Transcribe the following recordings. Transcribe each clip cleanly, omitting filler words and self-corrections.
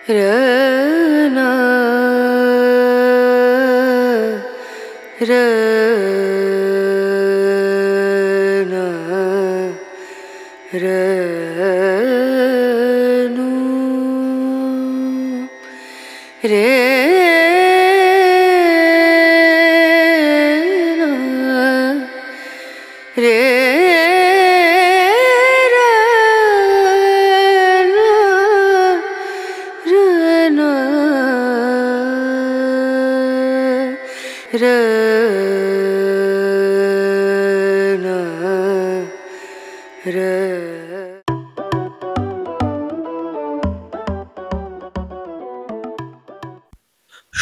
रना रना रनु रे रे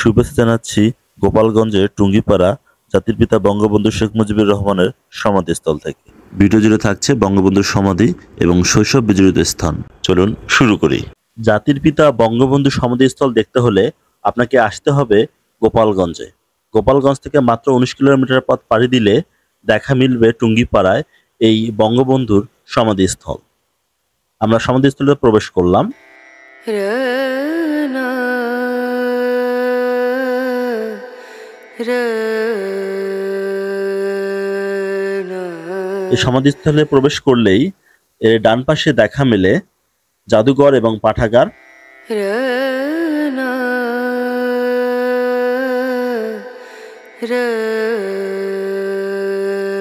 শুভেচ্ছা জানাচ্ছি গোপালগঞ্জের টুঙ্গিপাড়া জাতির পিতা বঙ্গবন্ধু শেখ মুজিবুর রহমানের সমাধিস্থল থেকে। ভিডিও জুড়ে থাকছে বঙ্গবন্ধুর সমাধি এবং শৈশব বিজড়িত স্থান। চলুন শুরু করি। জাতির পিতা বঙ্গবন্ধু সমাধিস্থল দেখতে হলে আপনাকে আসতে হবে গোপালগঞ্জে। গোপালগঞ্জ থেকে মাত্র 19 কিলোমিটার পথ পাড়ি দিলে দেখা মিলবে টুঙ্গিপাড়ায় এই বঙ্গবন্ধুর সমাধিস্থল। আমরা সমাধিস্থলে প্রবেশ করলাম। এই সমাধিস্থলে প্রবেশ করলেই এর ডান পাশে দেখা মেলে জাদুঘর এবং পাঠাগার।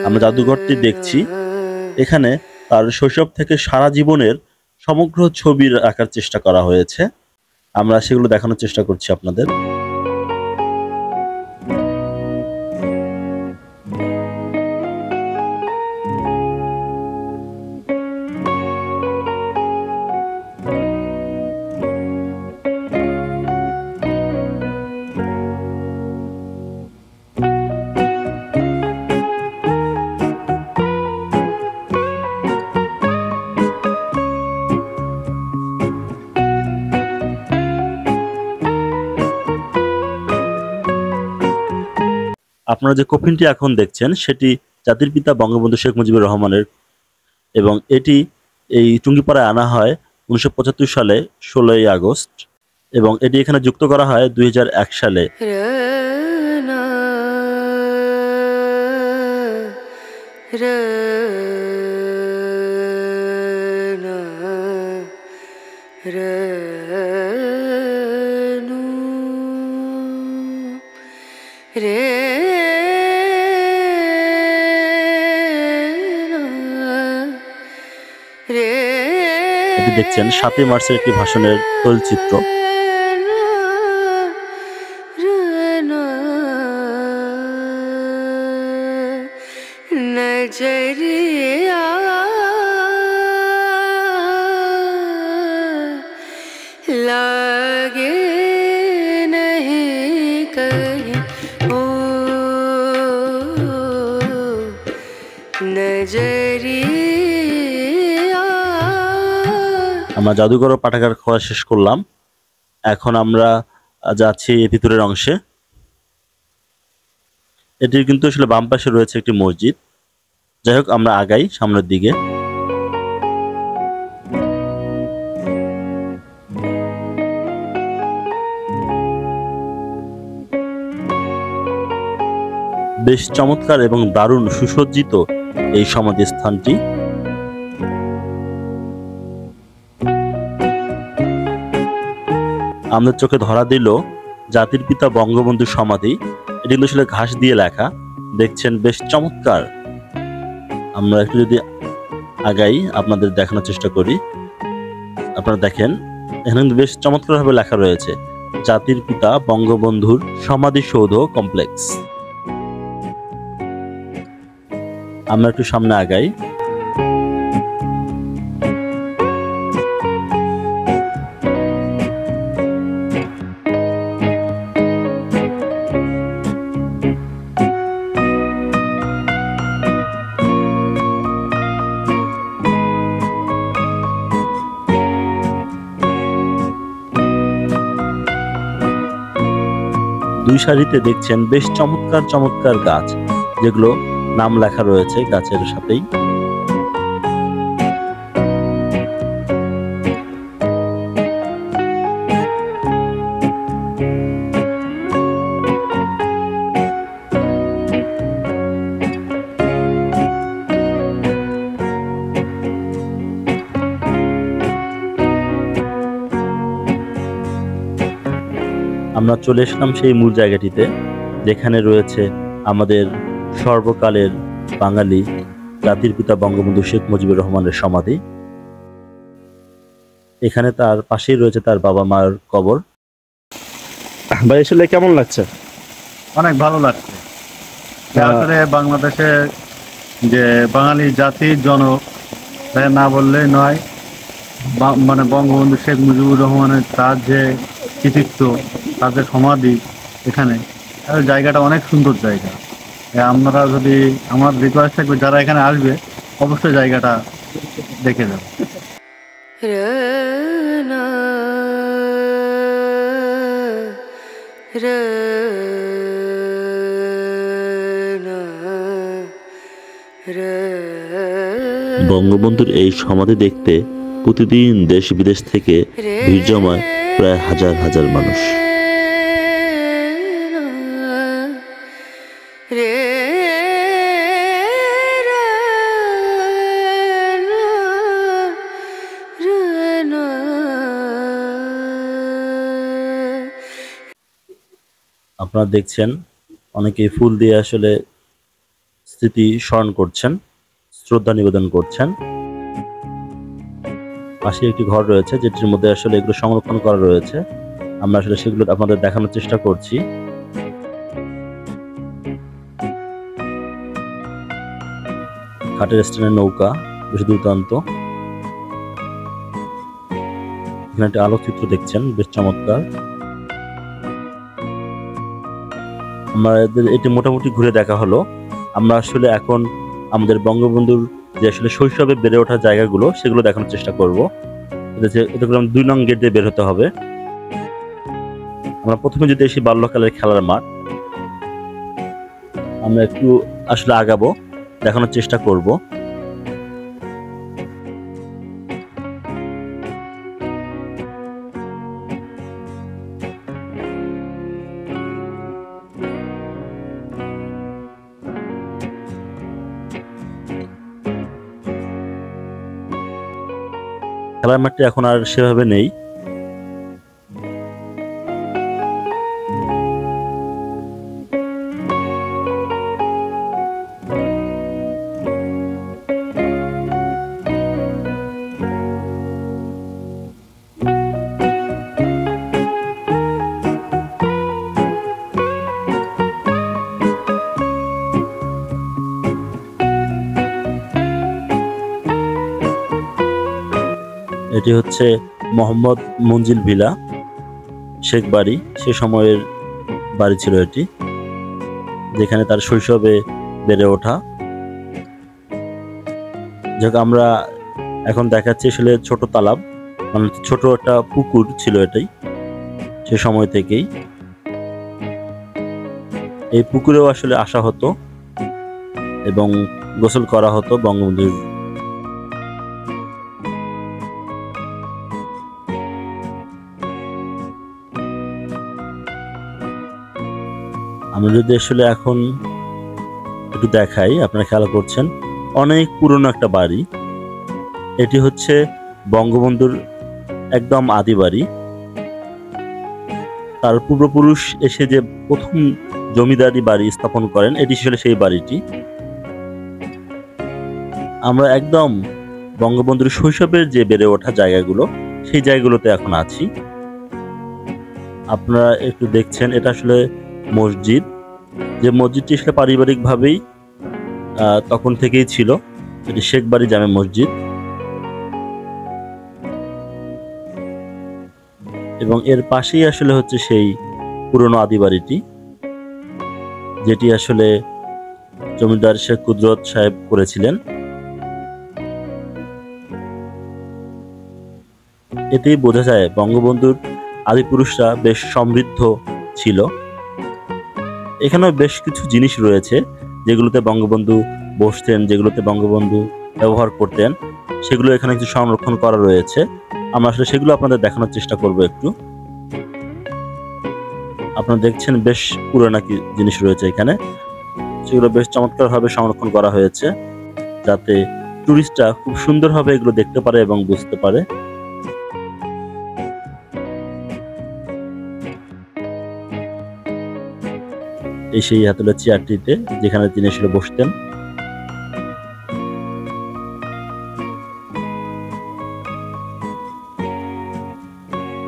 আমরা জাদুঘরটি দেখছি। এখানে তার শৈশব থেকে সারা জীবনের সমগ্র ছবি রাখার চেষ্টা করা হয়েছে। আমরা সেগুলো দেখানোর চেষ্টা করছি আপনাদের। আপনারা যে কফিনটি এখন দেখছেন সেটি জাতির পিতা বঙ্গবন্ধু শেখ মুজিবুর রহমানের, এবং এটি এই টুঙ্গিপাড়ায় আনা হয় 1975 সালে 16ই আগস্ট, এবং এটি এখানে যুক্ত করা হয় 2001 সালে। এটি দেখছেন 7ই মার্চের একটি ভাষণের তৈলচিত্র। नजरिया लागे नहीं कहीं ओ नजरिया। আমরা জাদুঘর ও পাঠাগার খাওয়া শেষ করলাম। এখন আমরা যাচ্ছি ভিতরের অংশে। এটির কিন্তু আসলে বাম পাশে রয়েছে একটি মসজিদ। যাই হোক, আমরা আগাই সামনের দিকে। বেশ চমৎকার এবং দারুণ সুসজ্জিত এই সমাধিস্থানটি। আমাদের চোখে ধরা দিল জাতির পিতা বঙ্গবন্ধুর সমাধি। এটি কিন্তু আসলে ঘাস দিয়ে লেখা, দেখছেন বেশ চমৎকার। আমরা একটু যদি আগাই আপনাদের দেখানোর চেষ্টা করি। আপনারা দেখেন এখানে বেশ চমৎকারভাবে লেখা রয়েছে জাতির পিতা বঙ্গবন্ধুর সমাধিসৌধ কমপ্লেক্স। আমরা একটু সামনে আগাই। দুই সারিতে দেখছেন বেশ চমৎকার চমৎকার গাছ, যেগুলো নাম লেখা রয়েছে গাছের সাথেই। আমরা চলে এসলাম সেই মূল জায়গাটিতে, যেখানে রয়েছে আমাদের সর্বকালের বাঙালি জাতির পিতা বঙ্গবন্ধু শেখ মুজিবুর রহমানের সমাধি। এখানে তার পাশেই রয়েছে তার বাবা মার কবর। ভাই আসলে কেমন লাগছে? অনেক ভালো লাগছে। আসলে বাংলাদেশে যে বাঙালি জাতির জনক না বললেই নয়, মানে বঙ্গবন্ধু শেখ মুজিবুর রহমানের তার যে কৃতিত্ব, তাদের সমাধি এখানে, জায়গাটা অনেক সুন্দর জায়গা। আপনারা যদি, আমার রিকোয়েস্ট থাকবে যারা এখানে আসবে অবশ্যই জায়গাটা দেখে যাবে। রনা বঙ্গবন্ধুর এই সমাধি দেখতে প্রতিদিন দেশ বিদেশ থেকে ভিড় জমায় প্রায় হাজার হাজার মানুষ। আপনারা দেখছেন অনেকেই ফুল দিয়ে আসলে স্মৃতি স্মরণ করছেন, শ্রদ্ধা নিবেদন করছেন। পাশে একটি ঘর রয়েছে যেটির মধ্যে আসলে এগুলো সংরক্ষণ করা রয়েছে। আমরা আসলে সেগুলো আপনাদের দেখানোর চেষ্টা করছি। ঘাটের স্ট্যান্ডের নৌকা বেশ দুর্দান্ত। এখানে একটা আলোকচিত্র দেখছেন, বেশ চমৎকার। আমাদের এটি মোটামুটি ঘুরে দেখা হলো। আমরা আসলে এখন আমাদের বঙ্গবন্ধুর যে আসলে শৈশবে বেড়ে ওঠা জায়গাগুলো সেগুলো দেখানোর চেষ্টা করব। এটা করে 2 নং গেট দিয়ে বের হতে হবে। আমরা প্রথমে যদি এসে বাল্যকালের খেলার মাঠ, আমরা একটু আসলে আগাবো, দেখানোর চেষ্টা করব। খেলার মাঠটি এখন আর সেভাবে নেই। এটি হচ্ছে মোহাম্মদ মঞ্জিল ভিলা, শেখ বাড়ি, সে সময়ের বাড়ি ছিল এটি, যেখানে তার শৈশবে বেড়ে ওঠা। যাক, আমরা এখন দেখাচ্ছি আসলে ছোট তালাব, মানে ছোট একটা পুকুর ছিল এটাই সে সময় থেকেই। এই পুকুরেও আসলে আসা হতো এবং গোসল করা হতো বঙ্গবন্ধুর। আমরা যদি আসলে এখন একটু দেখাই, আপনারা খেয়াল করছেন অনেক পুরনো একটা বাড়ি। এটি হচ্ছে বঙ্গবন্ধুর একদম আদি বাড়ি। তার পূর্বপুরুষ এসে যে প্রথম জমিদারি বাড়ি স্থাপন করেন, এটি আসলে সেই বাড়িটি। আমরা একদম বঙ্গবন্ধুর শৈশবের যে বেড়ে ওঠা জায়গাগুলো, সেই জায়গাগুলোতে এখন আছি। আপনারা একটু দেখছেন, এটা আসলে মসজিদ, যে মসজিদটি আসলে পারিবারিকভাবেই তখন থেকেই ছিল। এটি শেখ বাড়ি জামে মসজিদ এবং এর পাশেই আসলে হচ্ছে সেই পুরনো আদি বাড়িটি, যেটি আসলে জমিদার শেখ কুদরত সাহেব করেছিলেন। এতেই বোঝা যায় বঙ্গবন্ধুর আদিপুরুষরা বেশ সমৃদ্ধ ছিল। এখানেও বেশ কিছু জিনিস রয়েছে যেগুলোতে বঙ্গবন্ধু বসতেন, যেগুলোতে বঙ্গবন্ধু ব্যবহার করতেন, সেগুলো এখানে কিছু সংরক্ষণ করা রয়েছে। আমরা আসলে সেগুলো আপনাদের দেখানোর চেষ্টা করব একটু। আপনারা দেখছেন বেশ পুরনো কি জিনিস রয়েছে এখানে, সেগুলো বেশ চমৎকারভাবে সংরক্ষণ করা হয়েছে যাতে টুরিস্টরা খুব সুন্দরভাবে এগুলো দেখতে পারে এবং বুঝতে পারে। এই সেই হাতলের চেয়ারটিতে যেখানে তিনি আসলে বসতেন।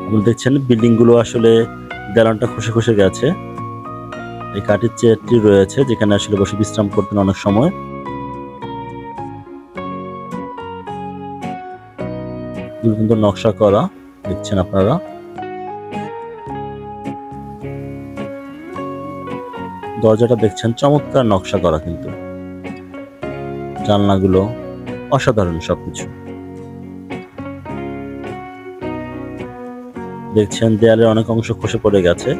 আপনি দেখছেন বিল্ডিং গুলো আসলে দেওয়ালটা খসে খসে গেছে। এই কাঠের চেয়ারটি রয়েছে যেখানে আসলে বসে বিশ্রাম করতেন অনেক সময়। সুন্দর নকশা করা দেখছেন আপনারা। দরজাটা দেখছেন চমৎকার নকশা করা, কিন্তু জানলাগুলো অসাধারণ সবকিছু। দেখছেন দেয়ালের অনেক অংশ খসে পড়ে গেছে।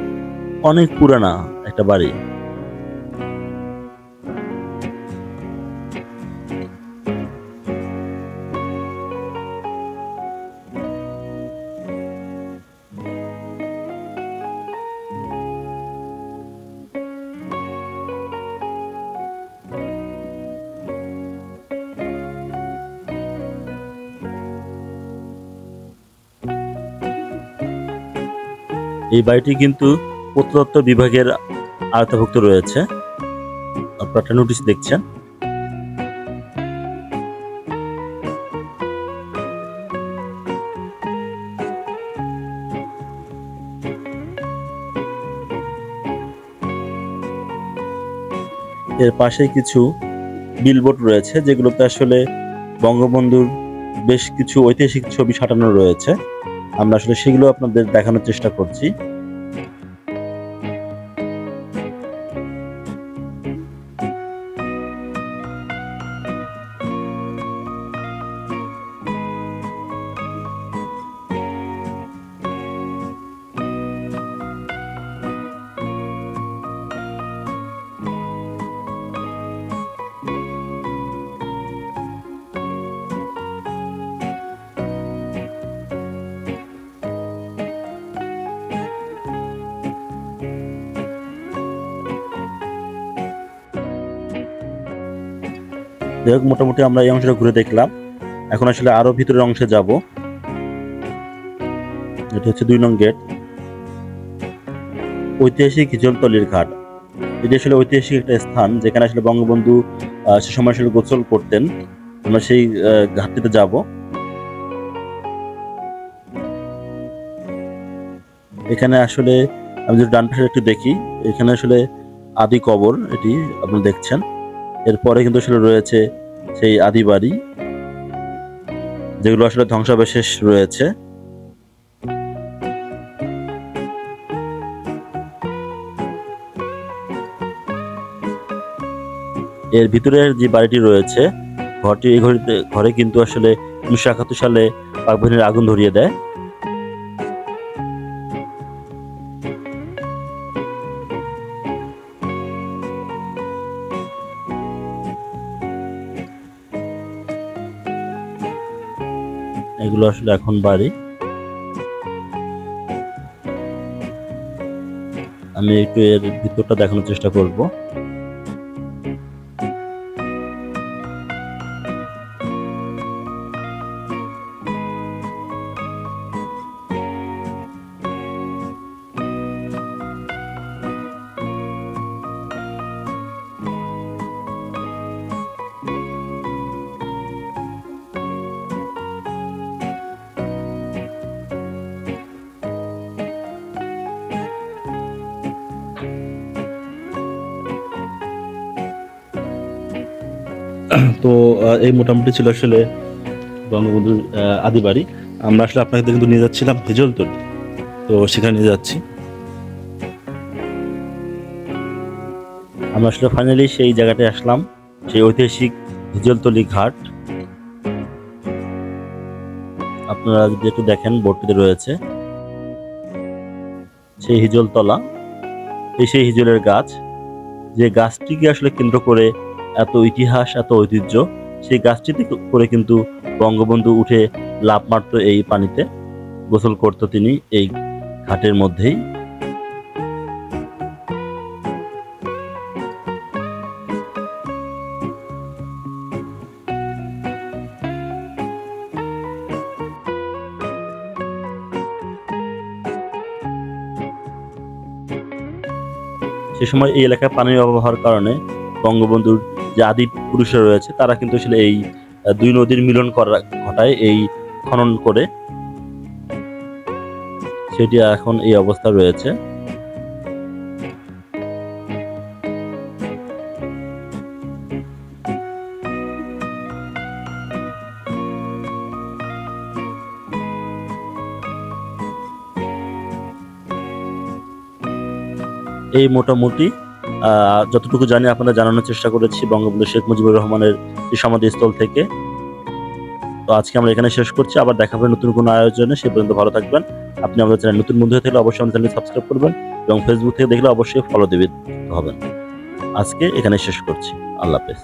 অনেক পুরানা একটা বাড়ি। এই বাড়িটি কিন্তু প্রত্নতত্ত্ব বিভাগের আওতাভুক্ত রয়েছে। আপনারা একটা নোটিশ দেখছেন। এর পাশে কিছু বিলবোর্ড রয়েছে যেগুলোতে আসলে বঙ্গবন্ধুর বেশ কিছু ঐতিহাসিক ছবি সাঁটানো রয়েছে। আমরা আসলে সেগুলো আপনাদের দেখানোর চেষ্টা করছি। যাই হোক, মোটামুটি আমরা এই অংশটা ঘুরে দেখলাম। এখন আসলে আরো ভিতরের অংশে যাব। এটা হচ্ছে 2 নং গেট। ঐতিহাসিক হিজলতলির ঘাট। এটি আসলে ঐতিহাসিক একটা স্থান যেখানে আসলে বঙ্গবন্ধু সে সময় আসলে গোসল করতেন। আমরা সেই ঘাটটিতে যাব। এখানে আসলে আমি যদি ডান পাশে একটু দেখি, এখানে আসলে আদি কবর এটি আপনি দেখছেন। এরপরে কিন্তু আসলে রয়েছে সেই আদি বাড়ি যেগুলো আসলে ধ্বংসাবশেষ রয়েছে। এর ভিতরের যে বাড়িটি রয়েছে, ঘরটি এই ঘরে কিন্তু আসলে 1971 সালে পাক বাহিনীর আগুন ধরিয়ে দেয়। এগুলো আসলে এখন বাড়ি। আমি একটু এর ভিতরটা দেখানোর চেষ্টা করব। তো এই মোটামুটি ছিল আসলে বঙ্গবন্ধুর আদি বাড়ি। আমরা আসলে আপনাকে কিন্তু নিয়ে যাচ্ছিলাম হিজলতলি, তো সেখানে নিয়ে যাচ্ছি। আমরা আসলে ফাইনালি সেই জায়গাটায় আসলাম, সেই ঐতিহাসিক হিজলতলি ঘাট। আপনারা যদি একটু দেখেন বোর্ডটিতে রয়েছে সেই হিজলতলা। এই সেই হিজলের গাছ, যে গাছটিকে আসলে কেন্দ্র করে এত ইতিহাস, এত ঐতিহ্য। সেই গাছটিতে করে কিন্তু বঙ্গবন্ধু উঠে লাফ মারতো এই পানিতে, গোসল করতো তিনি এই ঘাটের মধ্যেই। সে সময় এই এলাকায় পানির অভাব হওয়ার কারণে বঙ্গবন্ধুর যে আদি পুরুষরা রয়েছে তারা কিন্তু আসলে এই দুই নদীর মিলন করা ঘটায় এই খনন করে, সেটি এখন এই অবস্থা রয়েছে। এই মোটামুটি যতটুকু জানি আপনাদের জানানোর চেষ্টা করেছি বঙ্গবন্ধু শেখ মুজিবুর রহমানের এই সমাধিস্থল থেকে। তো আজকে আমরা এখানে শেষ করছি, আবার দেখা হবে নতুন কোনো আয়োজনে। সে পর্যন্ত ভালো থাকবেন। আপনি আমাদের চ্যানেল নতুন বন্ধু হয়ে থাকলে অবশ্যই আমাদের চ্যানেল সাবস্ক্রাইব করবেন এবং ফেসবুক থেকে দেখলে অবশ্যই ফলো দিতে হবেন। আজকে এখানে শেষ করছি। আল্লাহ হাফেজ।